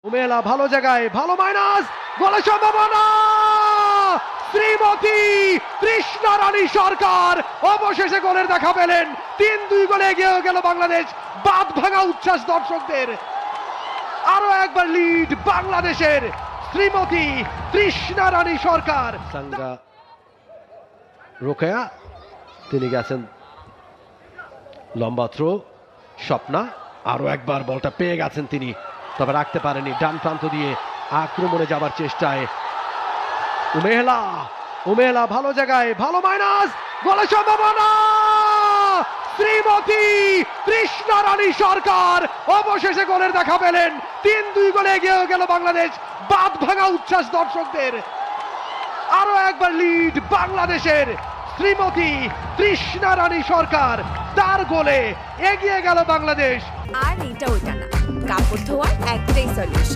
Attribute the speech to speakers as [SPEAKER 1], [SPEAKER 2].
[SPEAKER 1] উমেলা ভালো জায়গায়, ভালো মাইনাস, গোলের সম্ভাবনা। শ্রীমতী তৃষ্ণা রানী সরকার অবশেষে গোলের দেখা পেলেন। ৩-২ গোলে এগিয়ে গেল বাংলাদেশ। বাঁধ ভাঙা উচ্ছ্বাস দর্শকদের। আরো একবার লিড বাংলাদেশের। শ্রীমতী তৃষ্ণা রানী সরকার। সাঙ্গা রোকেয়া, তিনি গেছেন লম্বা থ্রো। স্বপ্না আরো একবার বলটা পেয়ে গেছেন তিনি, তবে রাখতে পারেনি। ডান প্রান্ত দিয়ে আক্রমণে যাবার চেষ্টায় উমেলা ভালো জায়গায়, ভালো মাইনাস, গোলের সম্ভাবনা। শ্রীমতী তৃষ্ণা রানী সরকার অবশেষে গোলের দেখা পেলেন। ৩-২ গোলে এগিয়ে গেল বাংলাদেশ। বাঁধ ভাঙা উচ্ছ্বাস দর্শকদের। আরো একবার লিড বাংলাদেশের। শ্রীমতী তৃষ্ণা রানী সরকার, তার গোলে এগিয়ে গেল বাংলাদেশ।
[SPEAKER 2] আর এটা ওইটা না, কাপড় ধোয়ার একটাই সলিউশন।